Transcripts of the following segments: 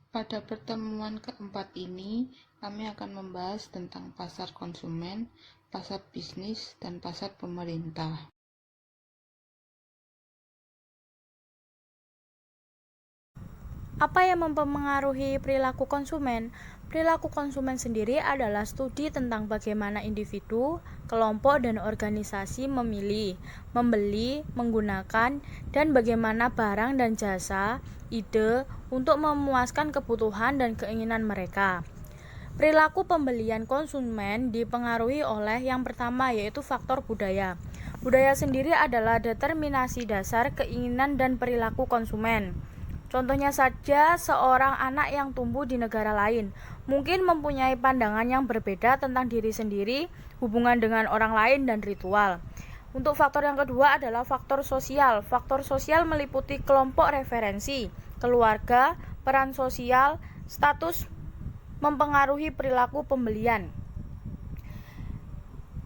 Pada pertemuan keempat ini, kami akan membahas tentang pasar konsumen, pasar bisnis, dan pasar pemerintah. Apa yang mempengaruhi perilaku konsumen? Perilaku konsumen sendiri adalah studi tentang bagaimana individu, kelompok, dan organisasi memilih, membeli, menggunakan, dan bagaimana barang dan jasa, ide, untuk memuaskan kebutuhan dan keinginan mereka. Perilaku pembelian konsumen dipengaruhi oleh yang pertama yaitu faktor budaya. Budaya sendiri adalah determinasi dasar keinginan dan perilaku konsumen. Contohnya saja, seorang anak yang tumbuh di negara lain mungkin mempunyai pandangan yang berbeda tentang diri sendiri, hubungan dengan orang lain, dan ritual. Untuk faktor yang kedua adalah faktor sosial. Faktor sosial meliputi kelompok referensi, keluarga, peran sosial, status mempengaruhi perilaku pembelian.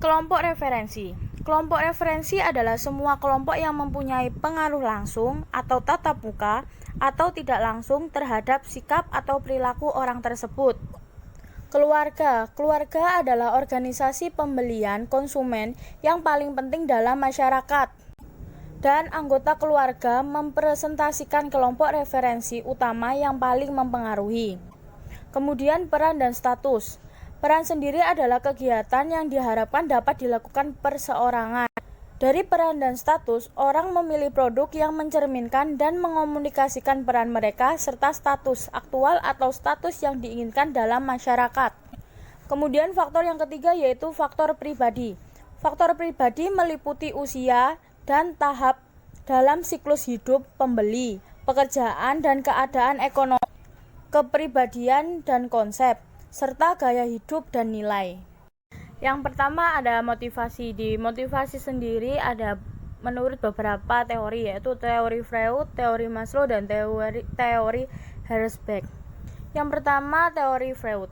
Kelompok referensi. Kelompok referensi adalah semua kelompok yang mempunyai pengaruh langsung atau tatap muka atau tidak langsung terhadap sikap atau perilaku orang tersebut. Keluarga. Keluarga adalah organisasi pembelian konsumen yang paling penting dalam masyarakat. Dan anggota keluarga mempresentasikan kelompok referensi utama yang paling mempengaruhi. Kemudian peran dan status. Peran sendiri adalah kegiatan yang diharapkan dapat dilakukan perseorangan. Dari peran dan status, orang memilih produk yang mencerminkan dan mengomunikasikan peran mereka serta status aktual atau status yang diinginkan dalam masyarakat. Kemudian faktor yang ketiga yaitu faktor pribadi. Faktor pribadi meliputi usia dan tahap dalam siklus hidup pembeli, pekerjaan dan keadaan ekonomi, kepribadian dan konsep, serta gaya hidup dan nilai. Yang pertama ada motivasi. Di motivasi sendiri ada menurut beberapa teori, yaitu teori Freud, teori Maslow, dan teori Herzberg. Yang pertama teori Freud,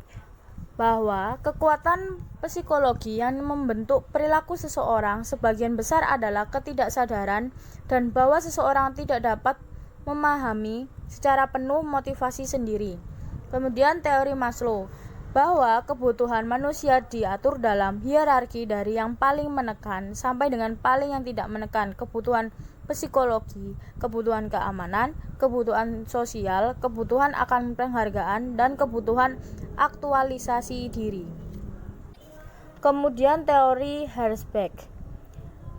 bahwa kekuatan psikologi yang membentuk perilaku seseorang sebagian besar adalah ketidaksadaran dan bahwa seseorang tidak dapat memahami secara penuh motivasi sendiri. Kemudian teori Maslow, bahwa kebutuhan manusia diatur dalam hierarki dari yang paling menekan sampai dengan paling yang tidak menekan. Kebutuhan psikologi, kebutuhan keamanan, kebutuhan sosial, kebutuhan akan penghargaan, dan kebutuhan aktualisasi diri. Kemudian teori Herzberg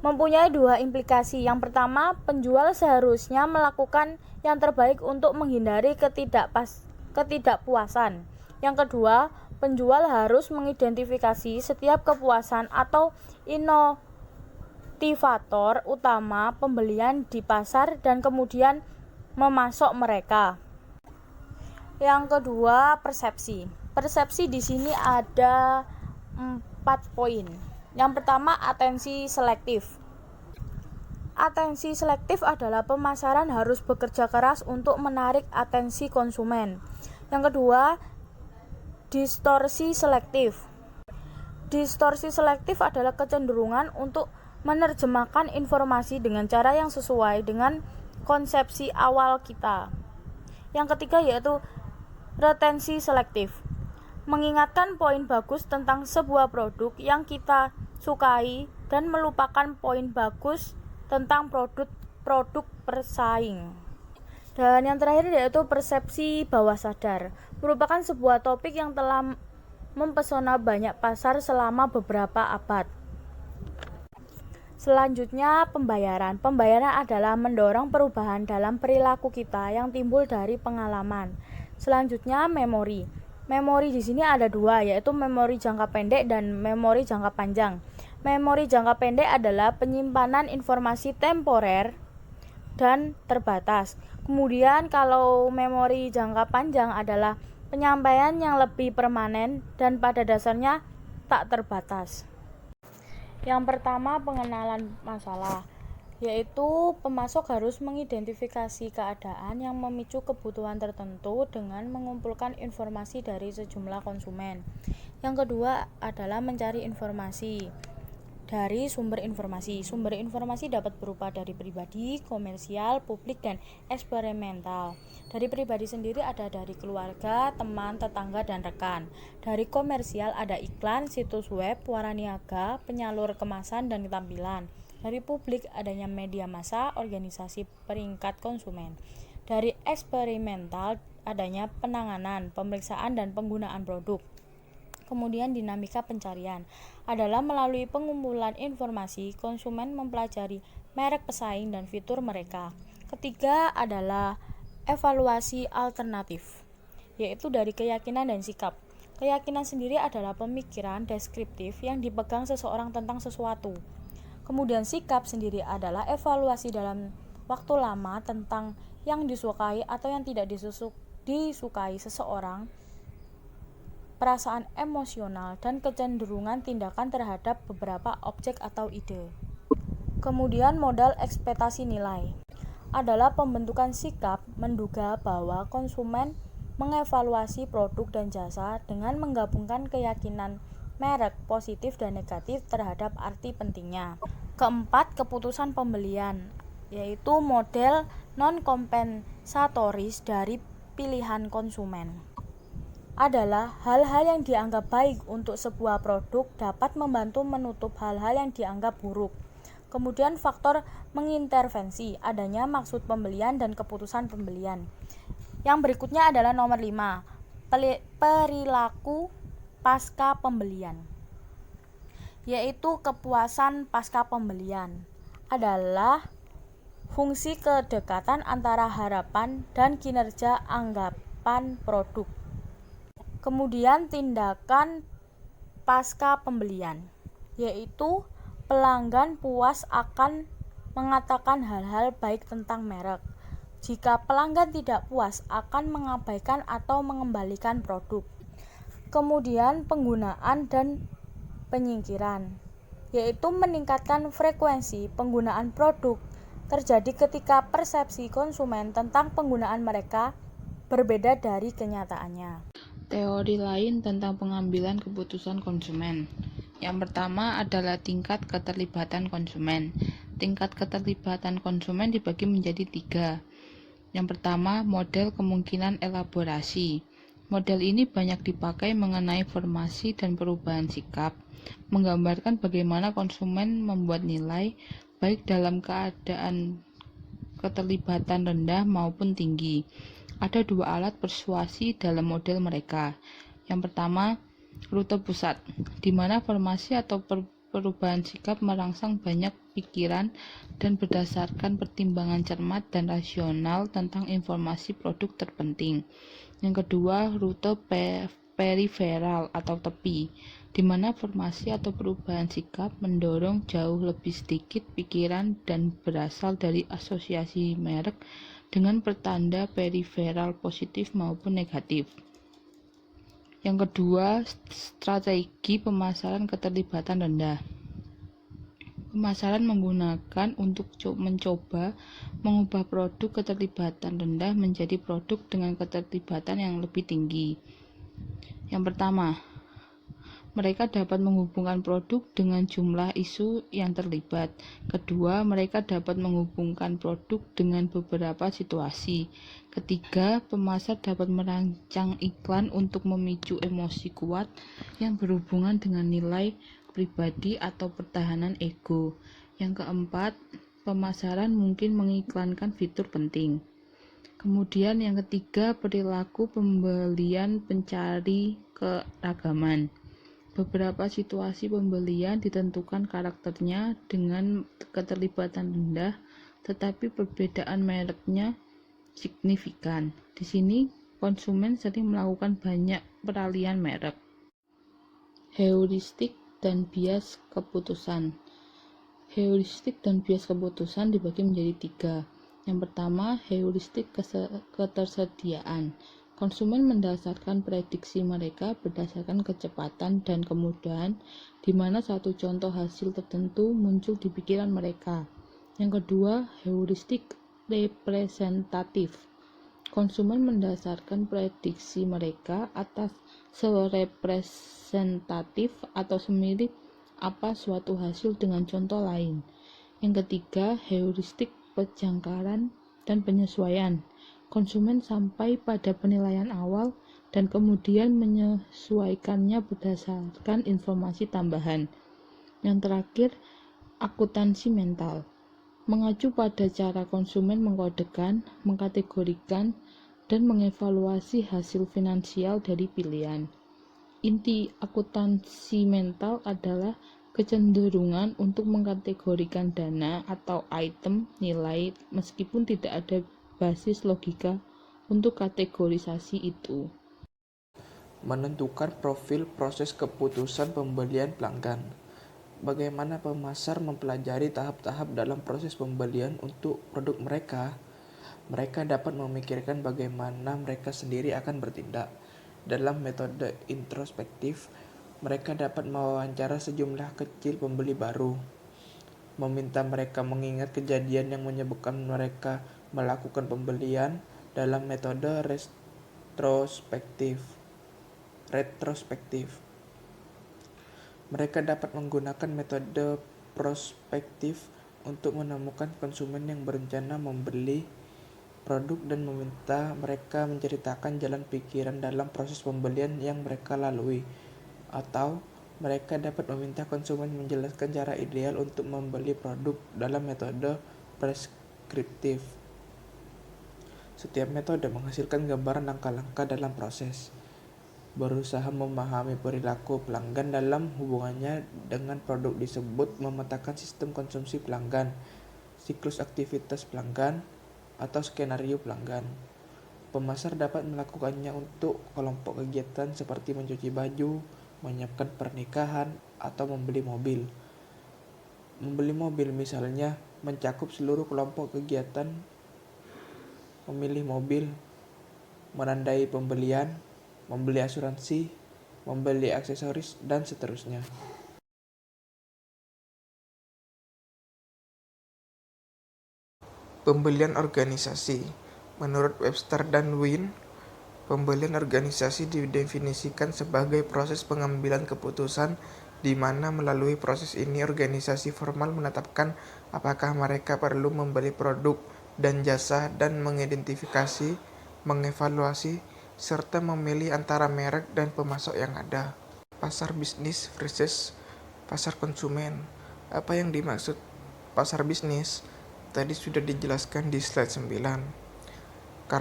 mempunyai dua implikasi. Yang pertama, penjual seharusnya melakukan yang terbaik untuk menghindari ketidakpuasan. Yang kedua, penjual harus mengidentifikasi setiap kepuasan atau inovator utama pembelian di pasar dan kemudian memasok mereka. Yang kedua, persepsi. Persepsi di sini ada 4 poin. Yang pertama, atensi selektif. Atensi selektif adalah pemasaran harus bekerja keras untuk menarik atensi konsumen. Yang kedua, distorsi selektif. Distorsi selektif adalah kecenderungan untuk menerjemahkan informasi dengan cara yang sesuai dengan konsepsi awal kita. Yang ketiga yaitu retensi selektif. Mengingatkan poin bagus tentang sebuah produk yang kita sukai dan melupakan poin bagus tentang produk persaing. Dan yang terakhir yaitu persepsi bawah sadar, merupakan sebuah topik yang telah mempesona banyak pasar selama beberapa abad. Selanjutnya, pembayaran. Pembayaran adalah mendorong perubahan dalam perilaku kita yang timbul dari pengalaman. Selanjutnya, memori. Memori di sini ada dua, yaitu memori jangka pendek dan memori jangka panjang. Memori jangka pendek adalah penyimpanan informasi temporer dan terbatas. Kemudian kalau memori jangka panjang adalah penyampaian yang lebih permanen dan pada dasarnya tak terbatas. Yang pertama, pengenalan masalah, yaitu pemasok harus mengidentifikasi keadaan yang memicu kebutuhan tertentu dengan mengumpulkan informasi dari sejumlah konsumen. Yang kedua adalah mencari informasi. dari sumber informasi. Sumber informasi dapat berupa dari pribadi, komersial, publik, dan eksperimental. Dari pribadi sendiri ada dari keluarga, teman, tetangga, dan rekan. Dari komersial ada iklan, situs web, waraniaga, penyalur kemasan, dan tampilan. Dari publik adanya media massa, organisasi peringkat konsumen. Dari eksperimental adanya penanganan, pemeriksaan, dan penggunaan produk. Kemudian dinamika pencarian adalah melalui pengumpulan informasi, konsumen mempelajari merek pesaing dan fitur mereka. Ketiga adalah evaluasi alternatif, yaitu dari keyakinan dan sikap. Keyakinan sendiri adalah pemikiran deskriptif yang dipegang seseorang tentang sesuatu. Kemudian sikap sendiri adalah evaluasi dalam waktu lama tentang yang disukai atau yang tidak disukai seseorang, perasaan emosional, dan kecenderungan tindakan terhadap beberapa objek atau ide. Kemudian modal ekspektasi nilai adalah pembentukan sikap menduga bahwa konsumen mengevaluasi produk dan jasa dengan menggabungkan keyakinan merek positif dan negatif terhadap arti pentingnya. Keempat, keputusan pembelian, yaitu model non-kompensatoris dari pilihan konsumen. Adalah hal-hal yang dianggap baik untuk sebuah produk dapat membantu menutup hal-hal yang dianggap buruk. Kemudian faktor mengintervensi, adanya maksud pembelian dan keputusan pembelian. Yang berikutnya adalah nomor 5, perilaku pasca pembelian, yaitu kepuasan pasca pembelian. Adalah fungsi kedekatan antara harapan dan kinerja anggapan produk. Kemudian tindakan pasca pembelian, yaitu pelanggan puas akan mengatakan hal-hal baik tentang merek. Jika pelanggan tidak puas, akan mengabaikan atau mengembalikan produk. Kemudian penggunaan dan penyingkiran, yaitu meningkatkan frekuensi penggunaan produk terjadi ketika persepsi konsumen tentang penggunaan mereka berbeda dari kenyataannya. Teori lain tentang pengambilan keputusan konsumen. Yang pertama adalah tingkat keterlibatan konsumen. Tingkat keterlibatan konsumen dibagi menjadi 3. Yang pertama, model kemungkinan elaborasi. Model ini banyak dipakai mengenai formasi dan perubahan sikap, menggambarkan bagaimana konsumen membuat nilai, baik dalam keadaan keterlibatan rendah maupun tinggi. Ada 2 alat persuasi dalam model mereka. Yang pertama, rute pusat, di mana formasi atau perubahan sikap merangsang banyak pikiran dan berdasarkan pertimbangan cermat dan rasional tentang informasi produk terpenting. Yang kedua, rute periferal atau tepi, di mana formasi atau perubahan sikap mendorong jauh lebih sedikit pikiran dan berasal dari asosiasi merek dengan pertanda periferal positif maupun negatif. Yang kedua, strategi pemasaran keterlibatan rendah. Pemasaran menggunakan untuk mencoba mengubah produk keterlibatan rendah menjadi produk dengan keterlibatan yang lebih tinggi. Yang pertama, mereka dapat menghubungkan produk dengan jumlah isu yang terlibat. Kedua, mereka dapat menghubungkan produk dengan beberapa situasi. Ketiga, pemasar dapat merancang iklan untuk memicu emosi kuat yang berhubungan dengan nilai pribadi atau pertahanan ego. Yang keempat, pemasaran mungkin mengiklankan fitur penting. Kemudian yang ketiga, perilaku pembelian pencari keragaman. Beberapa situasi pembelian ditentukan karakternya dengan keterlibatan rendah, tetapi perbedaan mereknya signifikan. Di sini, konsumen sering melakukan banyak peralihan merek. Heuristik dan bias keputusan. Heuristik dan bias keputusan dibagi menjadi 3. Yang pertama, heuristik ketersediaan. Konsumen mendasarkan prediksi mereka berdasarkan kecepatan dan kemudahan, di mana satu contoh hasil tertentu muncul di pikiran mereka. Yang kedua, heuristik representatif. Konsumen mendasarkan prediksi mereka atas serepresentatif atau semirip apa suatu hasil dengan contoh lain. Yang ketiga, heuristik penjangkaran dan penyesuaian. Konsumen sampai pada penilaian awal dan kemudian menyesuaikannya berdasarkan informasi tambahan. Yang terakhir, akuntansi mental. Mengacu pada cara konsumen mengkodekan, mengkategorikan, dan mengevaluasi hasil finansial dari pilihan. Inti akuntansi mental adalah kecenderungan untuk mengkategorikan dana atau item nilai meskipun tidak ada basis logika untuk kategorisasi itu. Menentukan profil proses keputusan pembelian pelanggan. Bagaimana pemasar mempelajari tahap-tahap dalam proses pembelian untuk produk mereka? Mereka dapat memikirkan bagaimana mereka sendiri akan bertindak. Dalam metode introspektif, mereka dapat mewawancara sejumlah kecil pembeli baru, meminta mereka mengingat kejadian yang menyebabkan mereka melakukan pembelian. Dalam metode retrospektif, mereka dapat menggunakan metode prospektif untuk menemukan konsumen yang berencana membeli produk dan meminta mereka menceritakan jalan pikiran dalam proses pembelian yang mereka lalui. Atau mereka dapat meminta konsumen menjelaskan cara ideal untuk membeli produk dalam metode preskriptif. Setiap metode menghasilkan gambaran langkah-langkah dalam proses. Berusaha memahami perilaku pelanggan dalam hubungannya dengan produk disebut memetakan sistem konsumsi pelanggan, siklus aktivitas pelanggan, atau skenario pelanggan. Pemasar dapat melakukannya untuk kelompok kegiatan seperti mencuci baju, menyiapkan pernikahan, atau membeli mobil. Membeli mobil misalnya mencakup seluruh kelompok kegiatan: memilih mobil, menandai pembelian, membeli asuransi, membeli aksesoris, dan seterusnya. Pembelian organisasi. Menurut Webster dan Wynne, pembelian organisasi didefinisikan sebagai proses pengambilan keputusan di mana melalui proses ini organisasi formal menetapkan apakah mereka perlu membeli produk dan jasa dan mengidentifikasi, mengevaluasi, serta memilih antara merek dan pemasok yang ada. Pasar bisnis versus pasar konsumen. Apa yang dimaksud pasar bisnis? Tadi sudah dijelaskan di slide 9.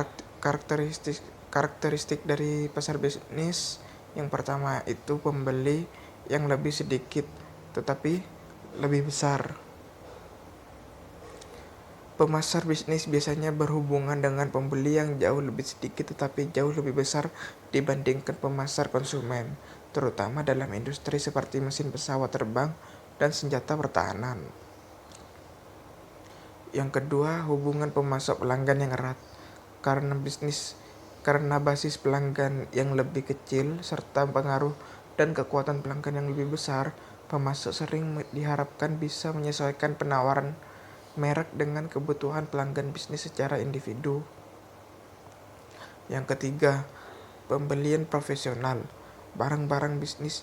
Karakteristik dari pasar bisnis yang pertama itu pembeli yang lebih sedikit tetapi lebih besar. Pemasar bisnis biasanya berhubungan dengan pembeli yang jauh lebih sedikit tetapi jauh lebih besar dibandingkan pemasar konsumen, terutama dalam industri seperti mesin pesawat terbang dan senjata pertahanan. Yang kedua, hubungan pemasok pelanggan yang erat. Karena basis pelanggan yang lebih kecil serta pengaruh dan kekuatan pelanggan yang lebih besar, pemasok sering diharapkan bisa menyesuaikan penawaran merek dengan kebutuhan pelanggan bisnis secara individu. Yang ketiga, pembelian profesional. Barang-barang bisnis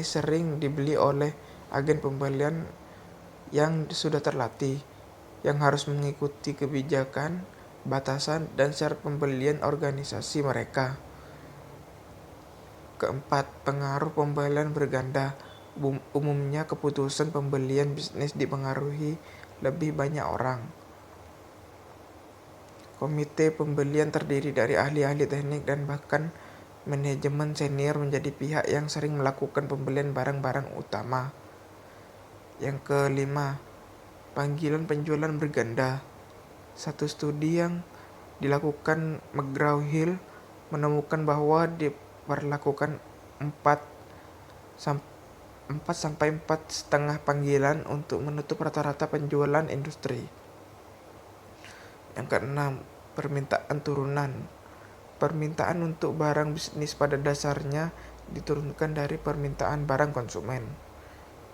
sering dibeli oleh agen pembelian yang sudah terlatih, yang harus mengikuti kebijakan, batasan, dan syarat pembelian organisasi mereka. Keempat, pengaruh pembelian berganda. Umumnya keputusan pembelian bisnis dipengaruhi lebih banyak orang. Komite pembelian terdiri dari ahli-ahli teknik dan bahkan manajemen senior menjadi pihak yang sering melakukan pembelian barang-barang utama. Yang kelima, panggilan penjualan berganda. Satu studi yang dilakukan McGraw-Hill menemukan bahwa diperlakukan 4-4,5 panggilan untuk menutup rata-rata penjualan industri. Yang keenam, permintaan turunan. Permintaan untuk barang bisnis pada dasarnya diturunkan dari permintaan barang konsumen.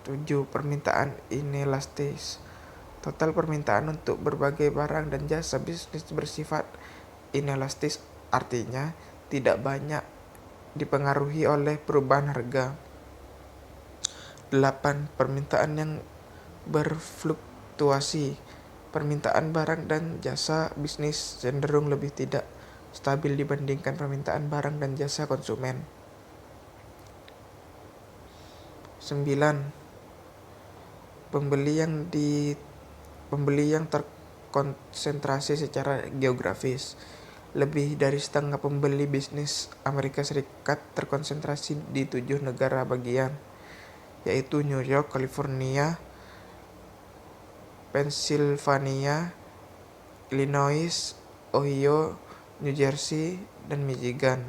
7. Permintaan inelastis. Total permintaan untuk berbagai barang dan jasa bisnis bersifat inelastis, artinya tidak banyak dipengaruhi oleh perubahan harga. 8. Permintaan yang berfluktuasi. Permintaan barang dan jasa bisnis cenderung lebih tidak stabil dibandingkan permintaan barang dan jasa konsumen. 9. Pembeli yang terkonsentrasi secara geografis. Lebih dari setengah pembeli bisnis Amerika Serikat terkonsentrasi di 7 negara bagian, yaitu New York, California, Pennsylvania, Illinois, Ohio, New Jersey, dan Michigan.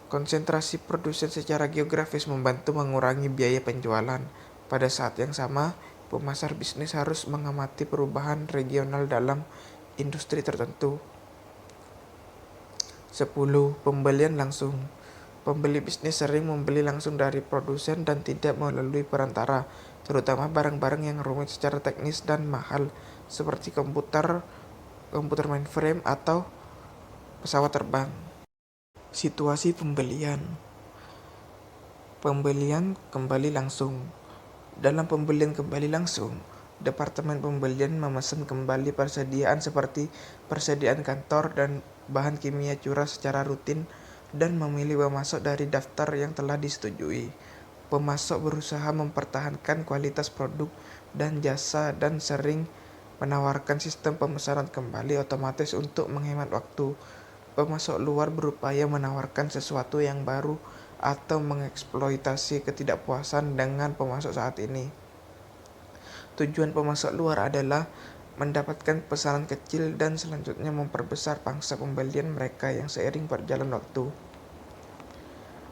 Konsentrasi produsen secara geografis membantu mengurangi biaya penjualan. Pada saat yang sama, pemasar bisnis harus mengamati perubahan regional dalam industri tertentu. 10. Pembelian langsung. Pembeli bisnis sering membeli langsung dari produsen dan tidak melalui perantara, terutama barang-barang yang rumit secara teknis dan mahal, seperti komputer mainframe, atau pesawat terbang. Situasi pembelian. Pembelian kembali langsung. Dalam pembelian kembali langsung, Departemen Pembelian memesan kembali persediaan seperti persediaan kantor dan bahan kimia curah secara rutin dan memilih pemasok dari daftar yang telah disetujui. Pemasok berusaha mempertahankan kualitas produk dan jasa dan sering menawarkan sistem pemesanan kembali otomatis untuk menghemat waktu. Pemasok luar berupaya menawarkan sesuatu yang baru atau mengeksploitasi ketidakpuasan dengan pemasok saat ini. Tujuan pemasok luar adalah mendapatkan pesanan kecil dan selanjutnya memperbesar pangsa pembelian mereka yang seiring berjalan waktu.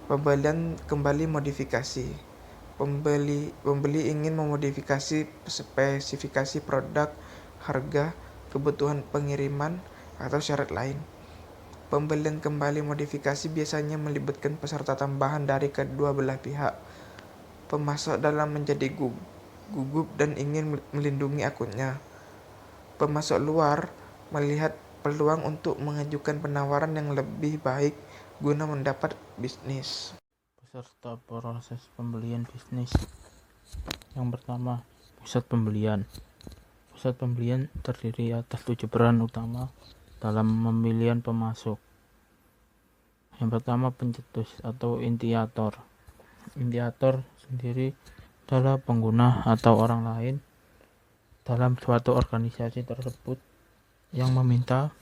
Pembelian kembali modifikasi. Pembeli ingin memodifikasi spesifikasi produk, harga, kebutuhan pengiriman, atau syarat lain. Pembelian kembali modifikasi biasanya melibatkan peserta tambahan dari kedua belah pihak. Pemasok dalam menjadi gugup dan ingin melindungi akunnya. Pemasok luar melihat peluang untuk mengajukan penawaran yang lebih baik guna mendapat bisnis. Peserta proses pembelian bisnis. Yang pertama, pusat pembelian. Pusat pembelian terdiri atas 7 peran utama dalam pemilihan pemasok. Yang pertama, pencetus atau inisiator. Inisiator sendiri adalah pengguna atau orang lain dalam suatu organisasi tersebut yang meminta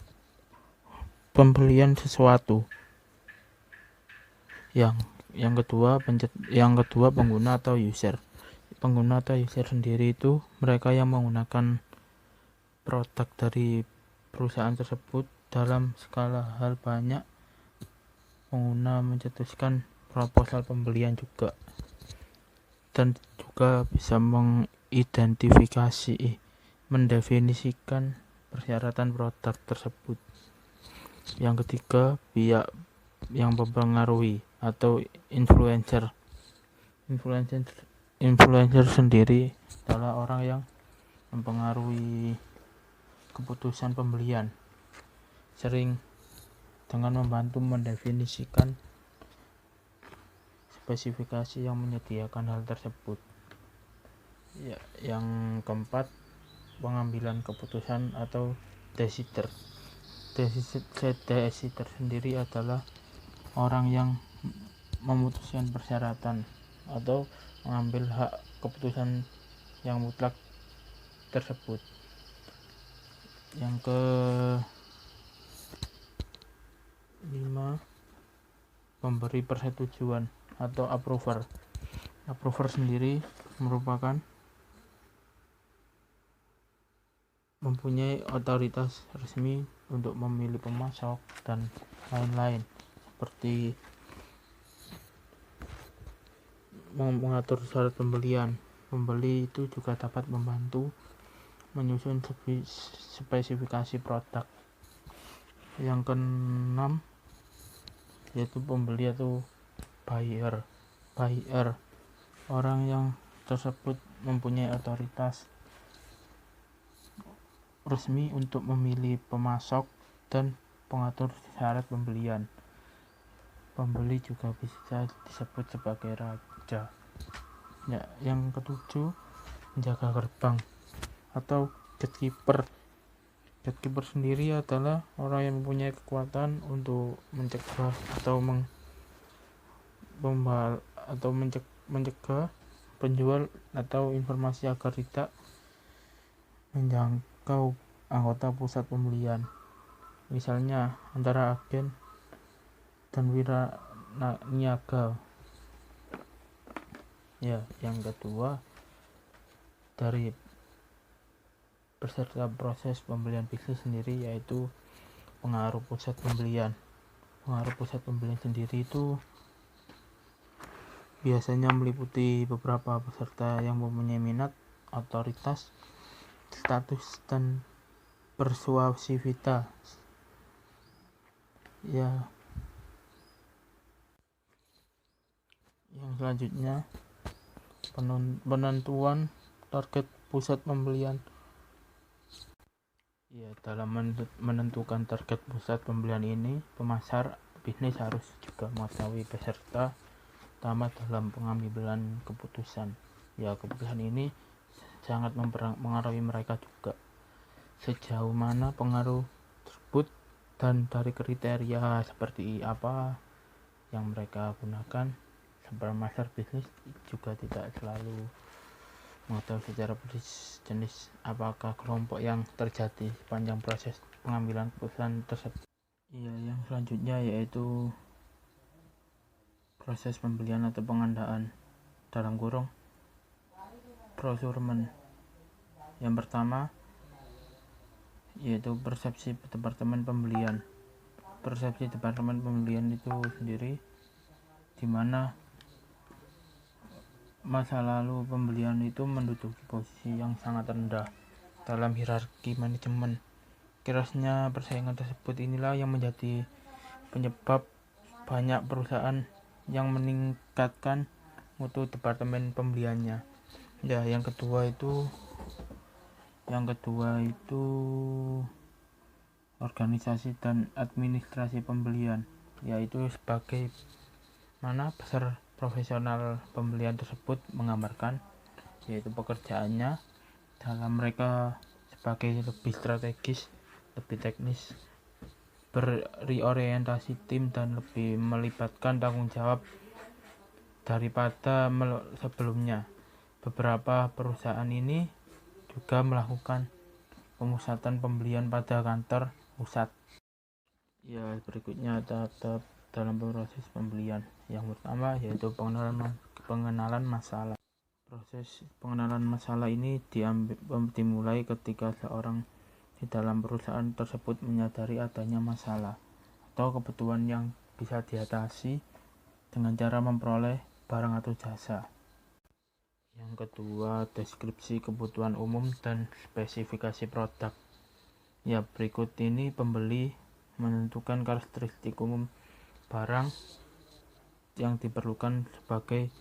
pembelian sesuatu. Yang kedua pengguna atau user. Pengguna atau user sendiri itu mereka yang menggunakan produk dari perusahaan tersebut. Dalam skala hal banyak pengguna mencetuskan proposal pembelian juga, dan juga bisa mendefinisikan persyaratan produk tersebut. Yang ketiga, pihak yang mempengaruhi atau influencer. Influencer sendiri adalah orang yang mempengaruhi keputusan pembelian, sering dengan membantu mendefinisikan spesifikasi yang menyediakan hal tersebut. Yang keempat, pengambilan keputusan atau decider. Decider sendiri adalah orang yang memutuskan persyaratan atau mengambil hak keputusan yang mutlak tersebut. Yang kelima, pemberi persetujuan atau approver. Approver sendiri merupakan mempunyai otoritas resmi untuk memilih pemasok dan lain-lain, seperti mengatur syarat pembelian. Pembeli itu juga dapat membantu menyusun spesifikasi produk. Yang keenam, yaitu pembeli atau buyer. Orang yang tersebut mempunyai otoritas resmi untuk memilih pemasok dan pengatur syarat pembelian. Pembeli juga bisa disebut sebagai raja. Ya, yang ketujuh, penjaga gerbang atau gatekeeper. Gatekeeper sendiri adalah orang yang mempunyai kekuatan untuk mencegah mencegah penjual atau informasi agar tidak menjangkau anggota pusat pembelian. Misalnya antara agen dan niaga. Ya, yang kedua, dari peserta proses pembelian bisnis sendiri, yaitu pengaruh pusat pembelian. Pengaruh pusat pembelian sendiri itu biasanya meliputi beberapa peserta yang mempunyai minat, otoritas, status, dan persuasivitas. Ya, yang selanjutnya, penentuan target pusat pembelian. Ya, dalam menentukan target pusat pembelian ini, pemasar bisnis harus juga mengetahui peserta utama dalam pengambilan keputusan. Ya, keputusan ini sangat mempengaruhi mereka juga. Sejauh mana pengaruh tersebut dan dari kriteria seperti apa yang mereka gunakan. Pemasar bisnis juga tidak selalu mengetahui secara persis jenis apakah kelompok yang terjadi sepanjang proses pengambilan keputusan tersebut. Ya, yang selanjutnya yaitu proses pembelian atau pengadaan dalam kurung procurement. Yang pertama yaitu persepsi departemen pembelian. Persepsi departemen pembelian itu sendiri di mana masa lalu pembelian itu menduduki posisi yang sangat rendah dalam hierarki manajemen. Kerasnya persaingan tersebut inilah yang menjadi penyebab banyak perusahaan yang meningkatkan mutu departemen pembeliannya. Ya, yang kedua itu organisasi dan administrasi pembelian, yaitu sebagai mana besar profesional pembelian tersebut menggambarkan, yaitu pekerjaannya dalam mereka sebagai lebih strategis, lebih teknis, berorientasi tim, dan lebih melibatkan tanggung jawab daripada sebelumnya. Beberapa perusahaan ini juga melakukan pemusatan pembelian pada kantor pusat. Ya, berikutnya tahap dalam proses pembelian. Yang pertama yaitu pengenalan masalah. Proses pengenalan masalah ini dimulai ketika seorang di dalam perusahaan tersebut menyadari adanya masalah atau kebutuhan yang bisa diatasi dengan cara memperoleh barang atau jasa. Yang kedua, deskripsi kebutuhan umum dan spesifikasi produk. Ya, berikut ini pembeli menentukan karakteristik umum barang yang diperlukan sebagai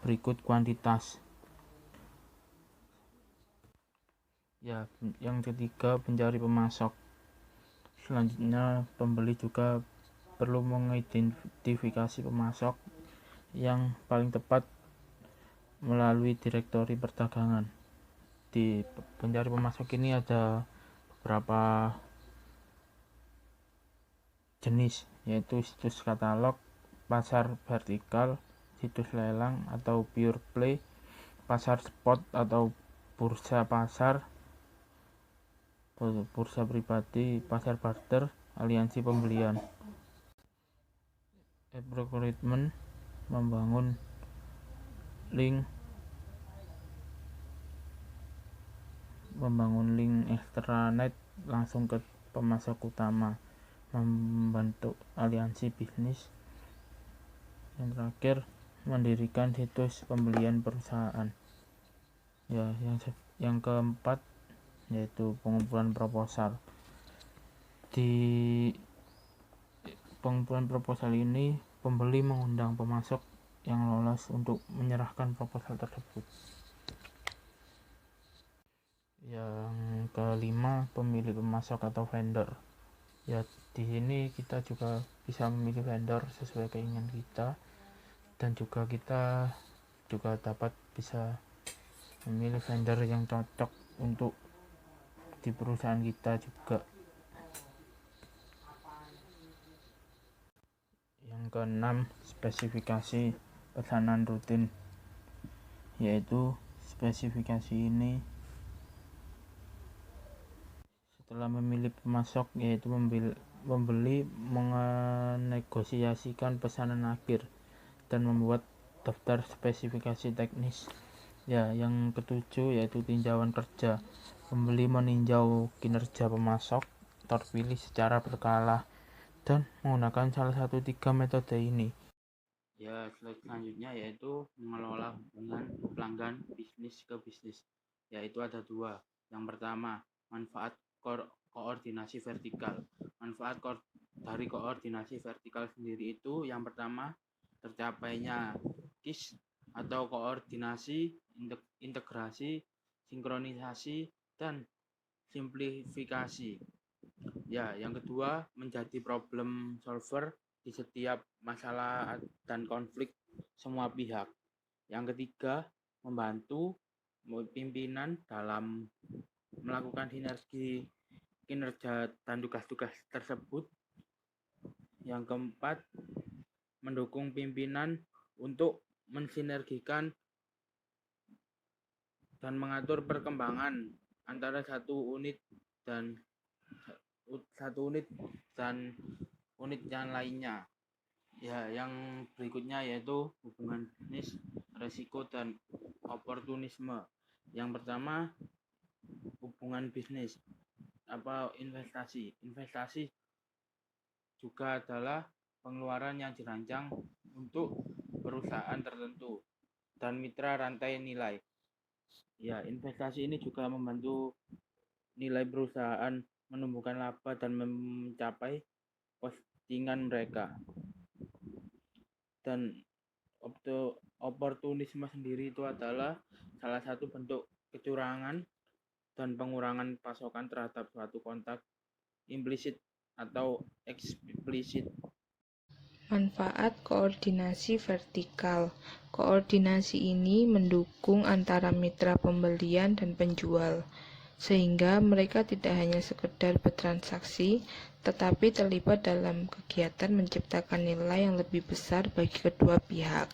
berikut kuantitas. Ya, yang ketiga, pencari pemasok. Selanjutnya, pembeli juga perlu mengidentifikasi pemasok yang paling tepat melalui direktori perdagangan. Di pencari pemasok ini ada beberapa jenis, yaitu situs katalog, pasar vertikal, situs lelang atau pure play, pasar spot atau bursa pasar, bursa pribadi, pasar barter, aliansi pembelian. Recruitment membangun link extranet langsung ke pemasok utama, membentuk aliansi bisnis. Yang terakhir, mendirikan situs pembelian perusahaan. Ya, yang keempat yaitu pengumpulan proposal. Di pengumpulan proposal ini, pembeli mengundang pemasok yang lolos untuk menyerahkan proposal tersebut. Yang kelima, pemilih pemasok atau vendor. Ya, di sini kita juga bisa memilih vendor sesuai keinginan kita, dan juga kita juga dapat bisa memilih vendor yang cocok untuk di perusahaan kita juga. Yang keenam, spesifikasi pesanan rutin, yaitu spesifikasi ini setelah memilih pemasok, yaitu pembeli menegosiasikan pesanan akhir dan membuat daftar spesifikasi teknis. Ya, yang ketujuh yaitu tinjauan kerja. Pembeli meninjau kinerja pemasok terpilih secara berkala dan menggunakan salah satu 3 metode ini. Ya, slide selanjutnya yaitu mengelola hubungan pelanggan bisnis ke bisnis, yaitu ada 2. Yang pertama, manfaat koordinasi vertikal. Manfaat dari koordinasi vertikal sendiri itu yang pertama, tercapainya KIS atau koordinasi, integrasi, sinkronisasi, dan simplifikasi. Ya, yang kedua, menjadi problem solver di setiap masalah dan konflik semua pihak. Yang ketiga, membantu pimpinan dalam melakukan sinergi kinerja dan tugas-tugas tersebut. Yang keempat, mendukung pimpinan untuk mensinergikan dan mengatur perkembangan antara satu unit dan unit yang lainnya. Ya, yang berikutnya yaitu hubungan bisnis, resiko, dan oportunisme. Yang pertama, hubungan bisnis investasi. Investasi juga adalah pengeluaran yang dirancang untuk perusahaan tertentu dan mitra rantai nilai. Ya, investasi ini juga membantu nilai perusahaan menumbuhkan laba dan mencapai postingan mereka. Dan oportunisme sendiri itu adalah salah satu bentuk kecurangan dan pengurangan pasokan terhadap suatu kontak implisit atau eksplisit. Manfaat koordinasi vertikal. Koordinasi ini mendukung antara mitra pembelian dan penjual, sehingga mereka tidak hanya sekedar bertransaksi, tetapi terlibat dalam kegiatan menciptakan nilai yang lebih besar bagi kedua pihak.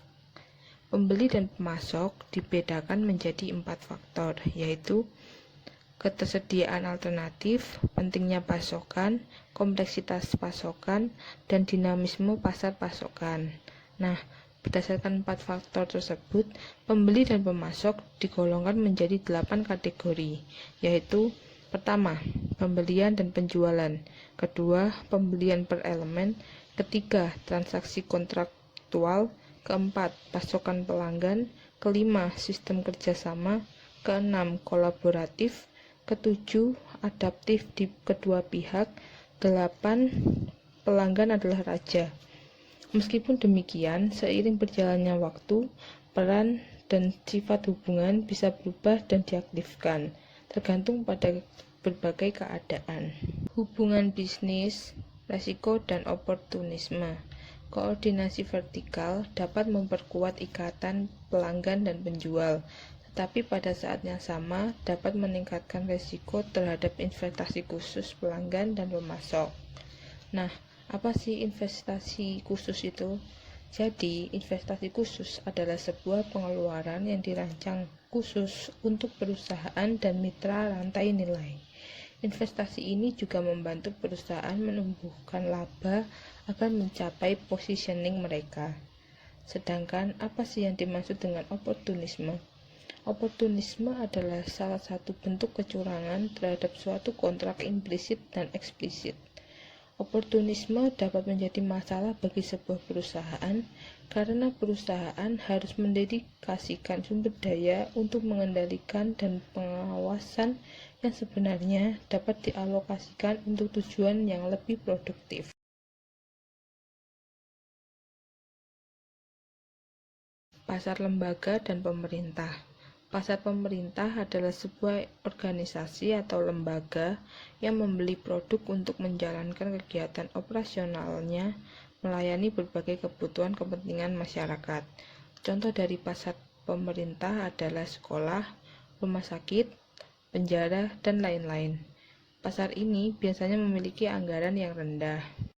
Pembeli dan pemasok dibedakan menjadi 4 faktor, yaitu ketersediaan alternatif, pentingnya pasokan, kompleksitas pasokan, dan dinamisme pasar pasokan. Nah, berdasarkan 4 faktor tersebut, pembeli dan pemasok digolongkan menjadi 8 kategori, yaitu pertama, pembelian dan penjualan, kedua, pembelian per elemen, ketiga, transaksi kontraktual, keempat, pasokan pelanggan, kelima, sistem kerjasama, keenam, kolaboratif, ketujuh, adaptif di kedua pihak, 8, pelanggan adalah raja. Meskipun demikian, seiring berjalannya waktu, peran dan sifat hubungan bisa berubah dan diaktifkan, tergantung pada berbagai keadaan. Hubungan bisnis, resiko, dan oportunisme. Koordinasi vertikal dapat memperkuat ikatan pelanggan dan penjual, tetapi pada saat yang sama dapat meningkatkan resiko terhadap investasi khusus pelanggan dan pemasok. Nah, apa sih investasi khusus itu? Jadi, investasi khusus adalah sebuah pengeluaran yang dirancang khusus untuk perusahaan dan mitra rantai nilai. Investasi ini juga membantu perusahaan menumbuhkan laba agar mencapai positioning mereka. Sedangkan, apa sih yang dimaksud dengan oportunisme? Oportunisme adalah salah satu bentuk kecurangan terhadap suatu kontrak implisit dan eksplisit. Oportunisme dapat menjadi masalah bagi sebuah perusahaan karena perusahaan harus mendedikasikan sumber daya untuk mengendalikan dan pengawasan yang sebenarnya dapat dialokasikan untuk tujuan yang lebih produktif. Pasar lembaga dan pemerintah. Pasar pemerintah adalah sebuah organisasi atau lembaga yang membeli produk untuk menjalankan kegiatan operasionalnya, melayani berbagai kebutuhan kepentingan masyarakat. Contoh dari pasar pemerintah adalah sekolah, rumah sakit, penjara, dan lain-lain. Pasar ini biasanya memiliki anggaran yang rendah.